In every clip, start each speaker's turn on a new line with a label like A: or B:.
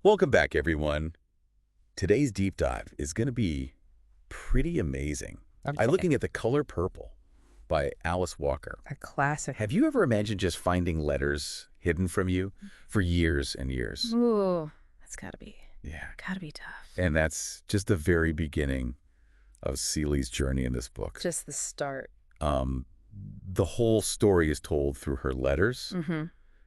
A: Welcome back, everyone. Today's deep dive is going to be pretty amazing. I'm
B: Okay.
A: looking at The Color Purple by Alice Walker.
B: A classic.
A: Have you ever imagined just finding letters hidden from you for years and years?
B: Ooh, that's
A: Yeah.
B: gotta be tough.
A: And that's just the very beginning of Celie's journey in this book.
B: Just the start.
A: Um, the whole story is told through her letters.
B: Mm-hmm.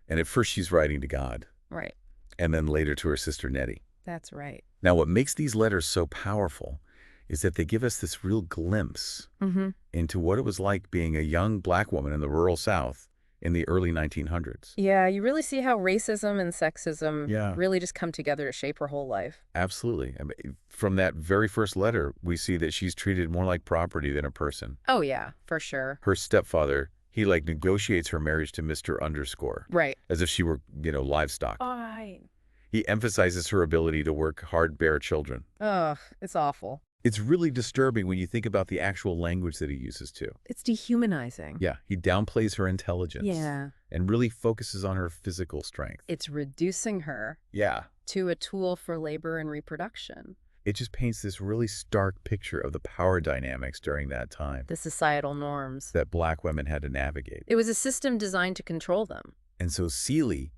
A: And at first she's writing to God,
B: Right.
A: and then later to her sister Nettie.
B: That's right.
A: Now, what makes these letters so powerful is that they give us this real glimpse
B: Mm-hmm.
A: into what it was like being a young black woman in the rural South in the early 1900s.
B: Yeah, you really see how racism and sexism
A: Yeah.
B: really just come together to shape her whole life.
A: Absolutely. I mean, from that very first letter, we see that she's treated more like property than a person.
B: Oh, yeah, for sure.
A: Her stepfather, he negotiates her marriage to Mr. Underscore
B: Right.
A: as if she were, livestock.
B: Fine.
A: He emphasizes her ability to work hard, bear children.
B: Ugh, it's awful.
A: It's really disturbing when you think about the actual language that he uses too.
B: It's dehumanizing.
A: Yeah, he downplays her intelligence.
B: Yeah.
A: And really focuses on her physical strength.
B: It's reducing her
A: Yeah.
B: to a tool for labor and reproduction.
A: It just paints this really stark picture of the power dynamics during that time
B: The societal norms.
A: that black women had to navigate.
B: It was a system designed to control them.
A: And so Celie,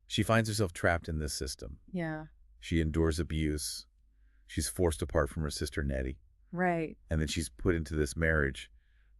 A: she finds herself trapped in this system.
B: Yeah.
A: She endures abuse. She's forced apart from her sister Nettie.
B: Right.
A: And then she's put into this marriage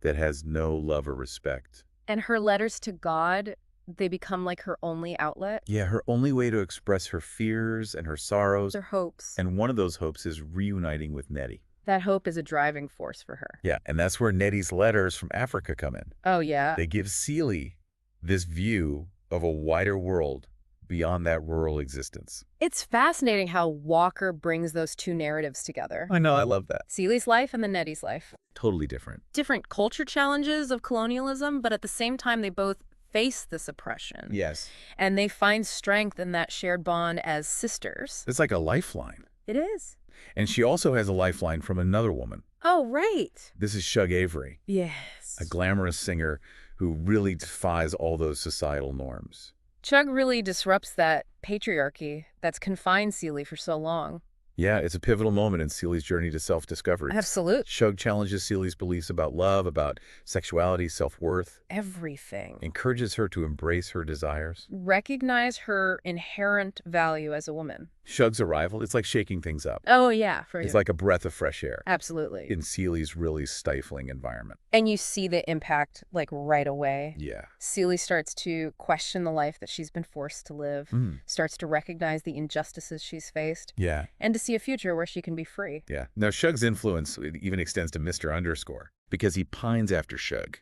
A: that has no love or respect.
B: And her letters to God, they become like her only outlet.
A: Yeah, her only way to express her fears and her sorrows.
B: Their hopes.
A: And one of those hopes is reuniting with Nettie.
B: That hope is a driving force for her.
A: Yeah, and that's where Nettie's letters from Africa come in.
B: Oh, yeah.
A: They give Celie this view of a wider world beyond that rural existence.
B: It's fascinating how Walker brings those two narratives together.
A: I know, I love that.
B: Celie's life and the Nettie's life.
A: Totally different.
B: Different culture challenges of colonialism, but at the same time, they both face this oppression.
A: Yes.
B: And they find strength in that shared bond as sisters.
A: It's like a lifeline.
B: It is.
A: And she also has a lifeline from another woman.
B: Oh, right.
A: This is Shug Avery,
B: Yes.
A: a glamorous singer who really defies all those societal norms.
B: Chug really disrupts that patriarchy that's confined Celie for so long.
A: Yeah, it's a pivotal moment in Celie's journey to self-discovery.
B: Absolutely.
A: Shug challenges Celie's beliefs about love, about sexuality, self-worth,
B: Everything.
A: encourages her to embrace her desires.
B: Recognize her inherent value as a woman.
A: Shug's arrival, it's like shaking things up.
B: Oh, yeah, for
A: It's
B: you.
A: like a breath of fresh air
B: Absolutely.
A: in Celie's really stifling environment.
B: And you see the impact, like, right away.
A: Yeah.
B: Celie starts to question the life that she's been forced to live, starts to recognize the injustices she's faced,
A: Yeah.
B: and to see a future where she can be free.
A: Yeah. Now, Shug's influence even extends to Mr. Underscore because he pines after Shug.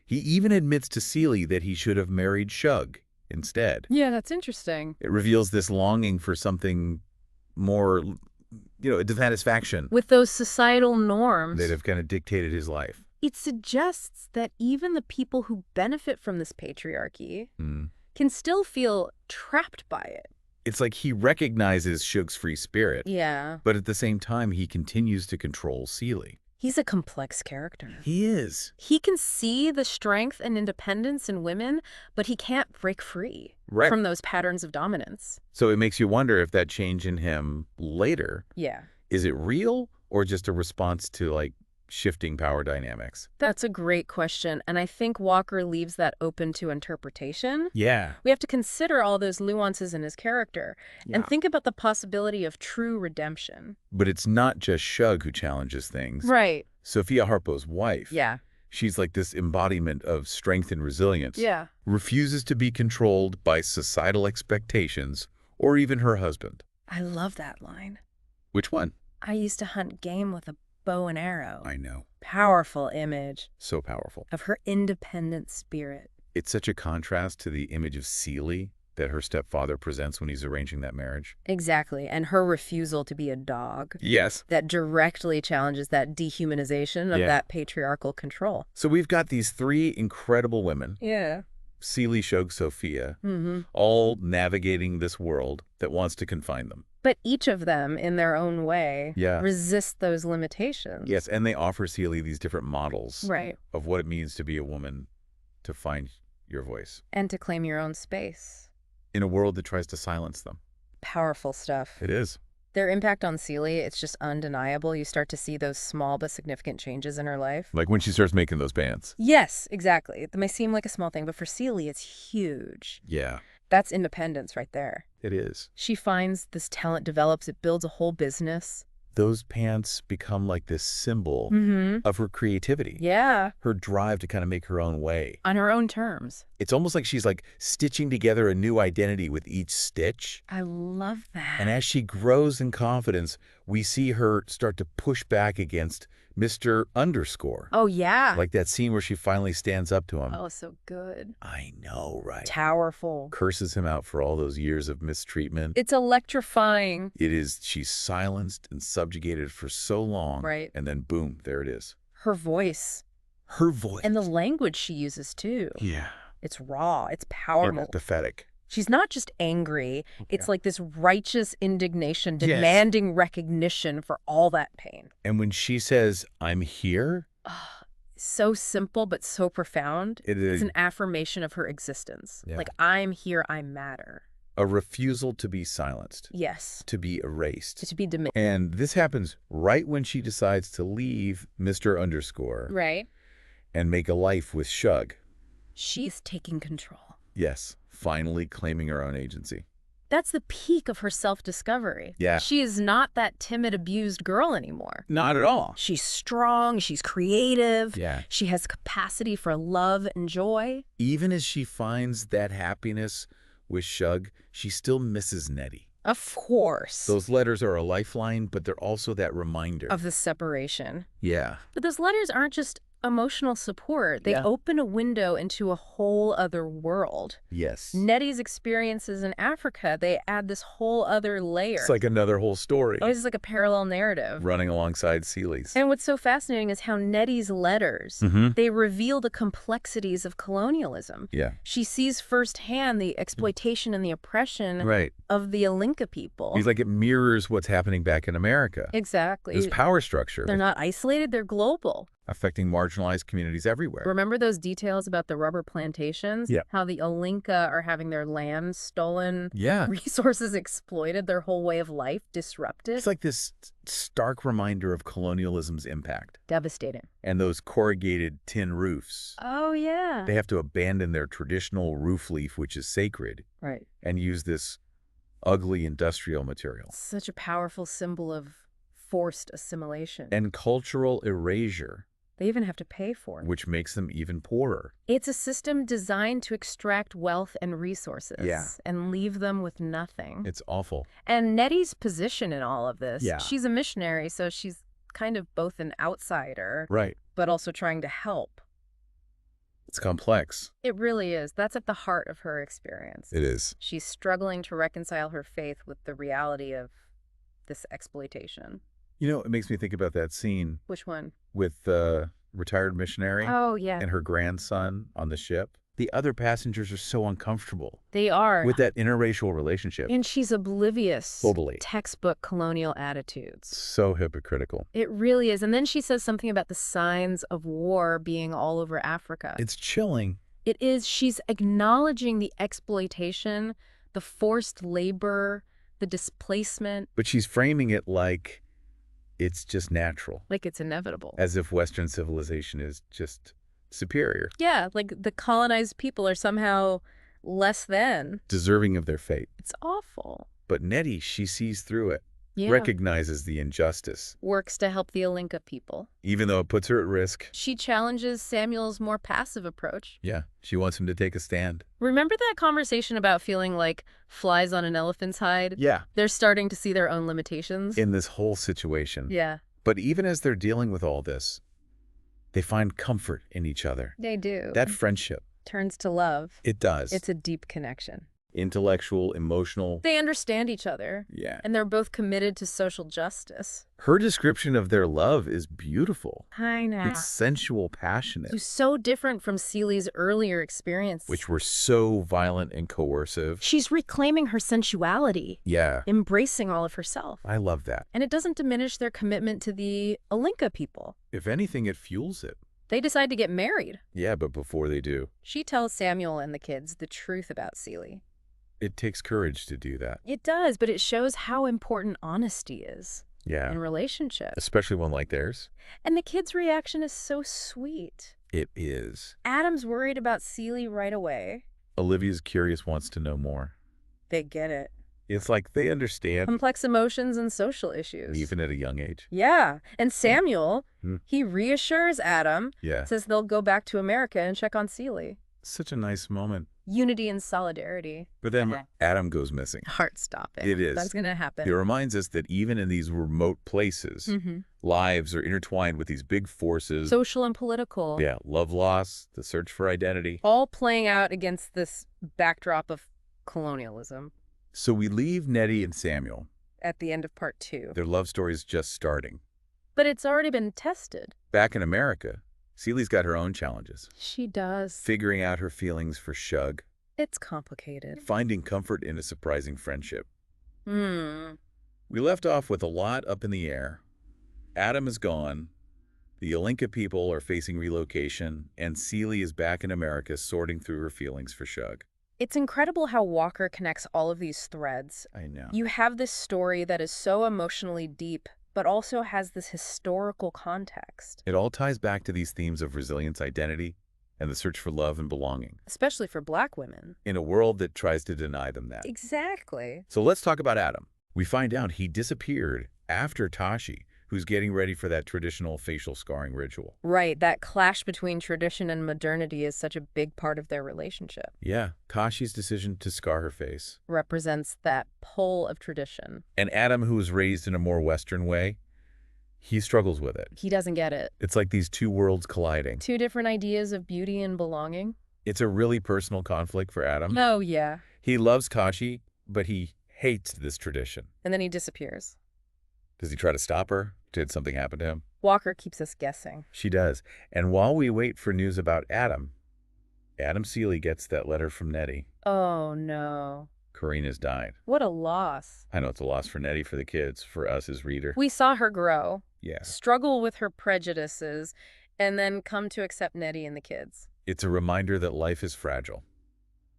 A: He even admits to Celie that he should have married Shug instead.
B: Yeah, that's interesting.
A: It reveals this longing for something more, a dissatisfaction
B: With those societal norms,
A: that have kind of dictated his life.
B: it suggests that even the people who benefit from this patriarchy
A: Mm.
B: can still feel trapped by it.
A: It's like he recognizes Shug's free spirit,
B: Yeah.
A: but at the same time, he continues to control Celie.
B: He's a complex character.
A: He is.
B: He can see the strength and independence in women, but he can't break free
A: Right.
B: from those patterns of dominance.
A: So it makes you wonder if that change in him later,
B: Yeah.
A: is it real or just a response to shifting power dynamics?
B: That's a great question, and I think Walker leaves that open to interpretation.
A: Yeah.
B: We have to consider all those nuances in his character and think about the possibility of true redemption.
A: But it's not just Shug who challenges things.
B: Right.
A: Sophia Harpo's wife.
B: Yeah.
A: She's like this embodiment of strength and resilience.
B: Yeah.
A: Refuses to be controlled by societal expectations or even her husband.
B: I love that line.
A: Which one?
B: I used to hunt game with a bow and arrow.
A: I know.
B: Powerful image
A: So powerful.
B: of her independent spirit.
A: It's such a contrast to the image of Celie that her stepfather presents when he's arranging that marriage.
B: Exactly, and her refusal to be a dog.
A: Yes.
B: That directly challenges that dehumanization of
A: Yeah.
B: that patriarchal control.
A: So we've got these three incredible women,
B: Yeah.
A: Celie, Shug, Sophia,
B: Mm-hmm.
A: all navigating this world that wants to confine them.
B: But each of them, in their own way,
A: Yeah.
B: resist those limitations.
A: Yes, and they offer Celie these different models
B: Right.
A: of what it means to be a woman, to find your voice
B: And to claim your own space.
A: in a world that tries to silence them.
B: Powerful stuff.
A: It is.
B: Their impact on Celie, it's just undeniable. You start to see those small but significant changes in her life.
A: Like when she starts making those bands.
B: Yes, exactly. It may seem like a small thing, but for Celie, it's huge.
A: Yeah,
B: That's independence right there.
A: it is.
B: She finds this talent develops, it builds a whole business.
A: Those pants become like this symbol of her creativity.
B: Yeah.
A: Her drive to kind of make her own way.
B: On her own terms.
A: It's almost like she's like stitching together a new identity with each stitch.
B: I love that.
A: And as she grows in confidence, we see her start to push back against Mr. Underscore.
B: Oh, yeah.
A: Like that scene where she finally stands up to him.
B: Oh, so good.
A: I know, right?
B: Powerful.
A: Curses him out for all those years of mistreatment.
B: It's electrifying.
A: It is. She's silenced and subjugated for so long.
B: Right.
A: And then boom, there it is.
B: Her voice.
A: Her voice.
B: And the language she uses, too.
A: Yeah.
B: It's raw. It's powerful.
A: And pathetic.
B: She's not just angry. It's like this righteous indignation
A: Yes.
B: demanding recognition for all that pain.
A: And when she says, I'm here,
B: So simple, but so profound.
A: it is
B: It's an affirmation of her existence.
A: Yeah.
B: Like, I'm here, I matter.
A: a refusal to be silenced,
B: Yes.
A: to be erased.
B: To be diminished.
A: And this happens right when she decides to leave Mr. Underscore
B: Right.
A: and make a life with Shug.
B: She's taking control.
A: Yes, finally claiming her own agency.
B: That's the peak of her self-discovery.
A: Yeah.
B: She is not that timid, abused girl anymore.
A: Not at all.
B: She's strong, she's creative,
A: Yeah.
B: she has capacity for love and joy.
A: Even as she finds that happiness with Shug, she still misses Nettie.
B: Of course.
A: Those letters are a lifeline, but they're also that reminder.
B: Of the separation.
A: Yeah.
B: But those letters aren't just emotional support. They
A: Yeah.
B: open a window into a whole other world.
A: Yes.
B: Nettie's experiences in Africa, they add this whole other layer.
A: It's like another whole story
B: Always like a parallel narrative.
A: running alongside Celie's.
B: And what's so fascinating is how Nettie's letters, they reveal the complexities of colonialism.
A: Yeah.
B: She sees firsthand the exploitation and the oppression
A: Right.
B: of the Alinka people.
A: He's like, it mirrors what's happening back in America.
B: Exactly.
A: This power structure
B: They're not isolated, they're global.
A: affecting marginalized communities everywhere.
B: Remember those details about the rubber plantations?
A: Yeah.
B: How the Alinka are having their land stolen,
A: Yeah.
B: resources exploited, their whole way of life disrupted?
A: It's like this stark reminder of colonialism's impact.
B: Devastating.
A: And those corrugated tin roofs.
B: Oh, yeah.
A: They have to abandon their traditional roof leaf, which is sacred,
B: Right.
A: and use this ugly industrial material.
B: Such a powerful symbol of forced assimilation.
A: And cultural erasure,
B: They even have to pay for it.
A: which makes them even poorer.
B: It's a system designed to extract wealth and resources and leave them with nothing.
A: It's awful.
B: And Nettie's position in all of this,
A: Yeah.
B: she's a missionary, so she's kind of both an outsider,
A: Right.
B: but also trying to help.
A: It's complex.
B: It really is. That's at the heart of her experience.
A: It is.
B: She's struggling to reconcile her faith with the reality of this exploitation.
A: You know, it makes me think about that scene
B: Which one?
A: with the retired missionary
B: Oh, yeah.
A: and her grandson on the ship. The other passengers are so uncomfortable
B: They are.
A: with that interracial relationship.
B: And she's oblivious.
A: Totally.
B: Textbook colonial attitudes.
A: So hypocritical.
B: It really is. And then she says something about the signs of war being all over Africa.
A: It's chilling.
B: It is. She's acknowledging the exploitation, the forced labor, the displacement,
A: But she's framing it like it's just natural,
B: like it's inevitable.
A: as if Western civilization is just superior,
B: Yeah, like the colonized people are somehow less than.
A: deserving of their fate.
B: It's awful.
A: But Nettie, she sees through it,
B: Yeah.
A: recognizes the injustice,
B: Works to help the Alinka people.
A: even though it puts her at risk.
B: She challenges Samuel's more passive approach.
A: Yeah, she wants him to take a stand.
B: Remember that conversation about feeling like flies on an elephant's hide?
A: Yeah.
B: They're starting to see their own limitations.
A: In this whole situation.
B: Yeah.
A: But even as they're dealing with all this, they find comfort in each other.
B: They do.
A: That friendship,
B: turns to love.
A: it does.
B: It's a deep connection.
A: Intellectual, emotional.
B: They understand each other,
A: Yeah.
B: and they're both committed to social justice.
A: Her description of their love is beautiful.
B: I know.
A: It's sensual, passionate,
B: It's so different from Celie's earlier experience.
A: which were so violent and coercive.
B: She's reclaiming her sensuality,
A: Yeah,
B: embracing all of herself.
A: I love that.
B: And it doesn't diminish their commitment to the Alinka people.
A: If anything, it fuels it.
B: They decide to get married.
A: Yeah, but before they do,
B: She tells Samuel and the kids the truth about Celie.
A: It takes courage to do that.
B: It does, but it shows how important honesty is
A: Yeah.
B: in relationships.
A: Especially one like theirs.
B: And the kid's reaction is so sweet.
A: It is.
B: Adam's worried about Celie right away.
A: Olivia's curious, wants to know more.
B: They get it.
A: It's like they understand.
B: Complex emotions and social issues.
A: Even at a young age.
B: Yeah. And Samuel,
A: Hmm.
B: he reassures Adam,
A: Yeah.
B: says they'll go back to America and check on Celie.
A: Such a nice moment.
B: Unity and solidarity.
A: But then Adam goes missing.
B: Heart-stopping.
A: It is.
B: That's going to happen.
A: It reminds us that even in these remote places, lives are intertwined with these big forces.
B: Social and political.
A: Yeah, love loss, the search for identity.
B: All playing out against this backdrop of colonialism.
A: So we leave Nettie and Samuel.
B: At the end of part 2.
A: Their love story is just starting.
B: But it's already been tested.
A: Back in America, Celie's got her own challenges.
B: She does.
A: Figuring out her feelings for Shug.
B: It's complicated.
A: Finding comfort in a surprising friendship.
B: Hmm.
A: We left off with a lot up in the air. Adam is gone. The Olinka people are facing relocation, and Celie is back in America sorting through her feelings for Shug.
B: It's incredible how Walker connects all of these threads.
A: I know.
B: You have this story that is so emotionally deep, but also has this historical context.
A: It all ties back to these themes of resilience, identity, and the search for love and belonging.
B: Especially for Black women.
A: In a world that tries to deny them that.
B: Exactly.
A: So let's talk about Adam. We find out he disappeared after Tashi, who's getting ready for that traditional facial scarring ritual.
B: Right, that clash between tradition and modernity is such a big part of their relationship.
A: Yeah, Tashi's decision to scar her face.
B: Represents that pull of tradition.
A: And Adam, who was raised in a more Western way, he struggles with it.
B: He doesn't get it.
A: It's like these two worlds colliding.
B: Two different ideas of beauty and belonging.
A: It's a really personal conflict for Adam.
B: Oh, yeah.
A: He loves Tashi, but he hates this tradition.
B: And then he disappears.
A: Does he try to stop her? Did something happen to him?
B: Walker keeps us guessing.
A: She does. And while we wait for news about Adam Celie gets that letter from Nettie.
B: Oh, no.
A: Karina's died.
B: What a loss.
A: I know it's a loss for Nettie, for the kids, for us as reader.
B: We saw her grow,
A: Yeah.
B: struggle with her prejudices, and then come to accept Nettie and the kids.
A: It's a reminder that life is fragile.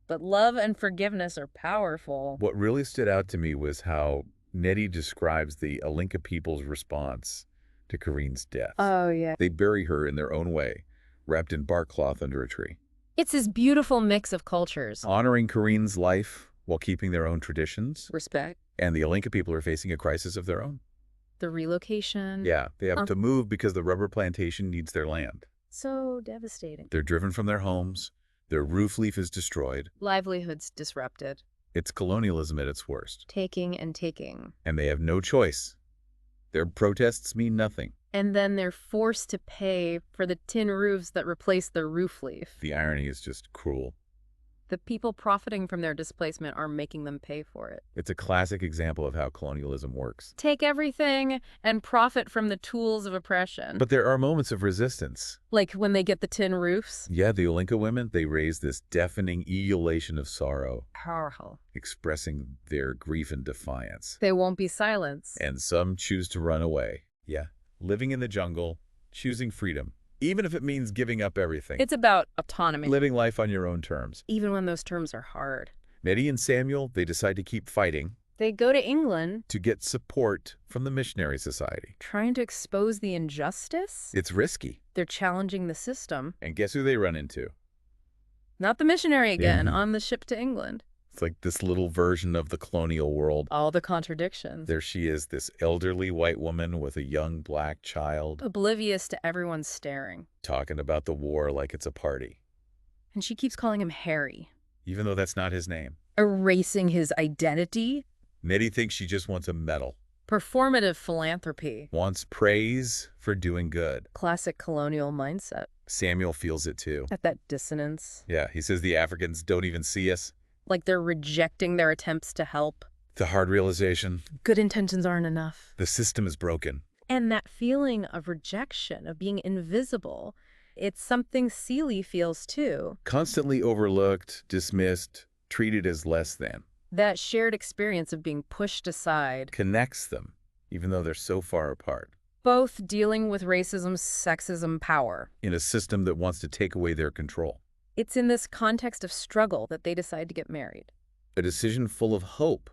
B: But love and forgiveness are powerful.
A: What really stood out to me was how Nettie describes the Olinka people's response to Karina's death.
B: Oh, yeah.
A: They bury her in their own way, wrapped in bark cloth under a tree.
B: It's this beautiful mix of cultures.
A: Honoring Karina's life while keeping their own traditions.
B: Respect.
A: And the Olinka people are facing a crisis of their own.
B: The relocation.
A: Yeah, they have to move because the rubber plantation needs their land.
B: So devastating.
A: They're driven from their homes. Their roof leaf is destroyed.
B: Livelihoods disrupted.
A: It's colonialism at its worst.
B: Taking and taking.
A: And they have no choice. Their protests mean nothing.
B: And then they're forced to pay for the tin roofs that replace their roof leaf.
A: The irony is just cruel.
B: The people profiting from their displacement are making them pay for it.
A: It's a classic example of how colonialism works.
B: Take everything and profit from the tools of oppression.
A: But there are moments of resistance.
B: Like when they get the tin roofs.
A: Yeah, the Olinka women, they raise this deafening ululation of sorrow,
B: Powerful.
A: expressing their grief and defiance.
B: They won't be silenced.
A: And some choose to run away. Yeah, living in the jungle, choosing freedom, even if it means giving up everything.
B: It's about autonomy.
A: Living life on your own terms.
B: Even when those terms are hard.
A: Nettie and Samuel, they decide to keep fighting.
B: They go to England.
A: To get support from the Missionary Society.
B: Trying to expose the injustice.
A: It's risky.
B: They're challenging the system.
A: And guess who they run into?
B: Not the missionary again, on the ship to England.
A: It's like this little version of the colonial world.
B: All the contradictions.
A: There she is, this elderly white woman with a young black child.
B: Oblivious to everyone staring.
A: Talking about the war like it's a party.
B: And she keeps calling him Harry.
A: Even though that's not his name.
B: Erasing his identity.
A: Nettie thinks she just wants a medal.
B: Performative philanthropy.
A: Wants praise for doing good.
B: Classic colonial mindset.
A: Samuel feels it too.
B: At that dissonance.
A: Yeah, he says the Africans don't even see us.
B: Like they're rejecting their attempts to help.
A: The hard realization.
B: Good intentions aren't enough.
A: The system is broken.
B: And that feeling of rejection, of being invisible, it's something Celie feels too.
A: Constantly overlooked, dismissed, treated as less than.
B: That shared experience of being pushed aside.
A: Connects them, even though they're so far apart.
B: Both dealing with racism, sexism, power.
A: In a system that wants to take away their control.
B: It's in this context of struggle that they decide to get married.
A: A decision full of hope,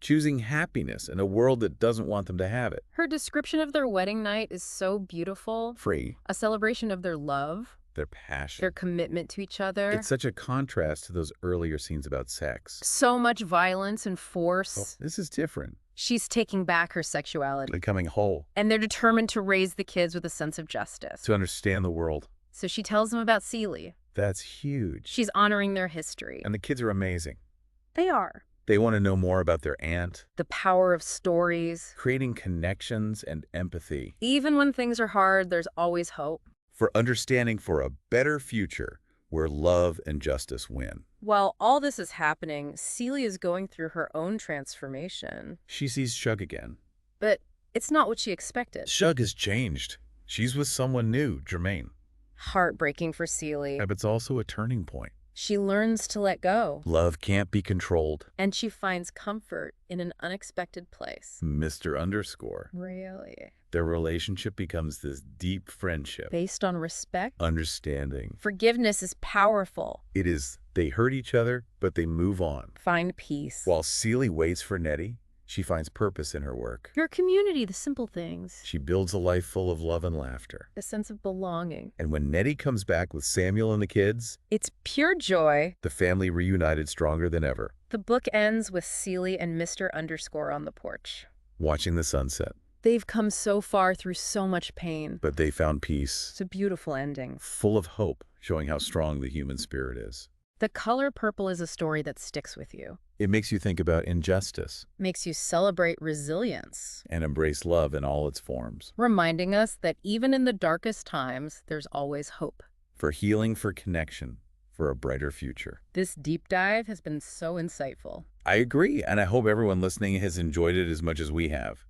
A: choosing happiness in a world that doesn't want them to have it.
B: Her description of their wedding night is so beautiful.
A: Free,
B: A celebration of their love,
A: their passion.
B: their commitment to each other.
A: It's such a contrast to those earlier scenes about sex.
B: So much violence and
A: Oh,
B: force.
A: this is different.
B: She's taking back her sexuality.
A: Becoming whole,
B: And they're determined to raise the kids with a sense of justice.
A: to understand the world.
B: So she tells them about Celie.
A: That's huge.
B: She's honoring their history.
A: And the kids are amazing.
B: They are.
A: They want to know more about their aunt,
B: The power of stories.
A: creating connections and empathy
B: Even when things are hard, there's always hope.
A: for understanding for a better future where love and justice win.
B: While all this is happening, Celie is going through her own transformation.
A: She sees Shug again.
B: But it's not what she expected.
A: Shug has changed. She's with someone new, Jermaine.
B: Heartbreaking for Celie.
A: But it's also a turning point.
B: She learns to let go.
A: Love can't be controlled.
B: And she finds comfort in an unexpected place.
A: Mr. Underscore.
B: Really?
A: Their relationship becomes this deep friendship.
B: Based on respect?
A: Understanding.
B: Forgiveness is powerful.
A: It is, they hurt each other, but they move on.
B: Find peace.
A: While Celie waits for Nettie, she finds purpose in her work.
B: Your community, the simple things.
A: She builds a life full of love and laughter.
B: A sense of belonging.
A: And when Nettie comes back with Samuel and the kids,
B: It's pure joy.
A: the family reunited stronger than ever,
B: The book ends with Celie and Mr. Underscore on the porch.
A: watching the sunset.
B: They've come so far through so much pain.
A: But they found peace,
B: It's a beautiful ending.
A: full of hope, showing how strong the human spirit is.
B: The color purple is a story that sticks with you.
A: It makes you think about injustice
B: Makes you celebrate resilience.
A: and embrace love in all its forms.
B: Reminding us that even in the darkest times, there's always hope.
A: For healing, for connection, for a brighter future.
B: This deep dive has been so insightful.
A: I agree, and I hope everyone listening has enjoyed it as much as we have.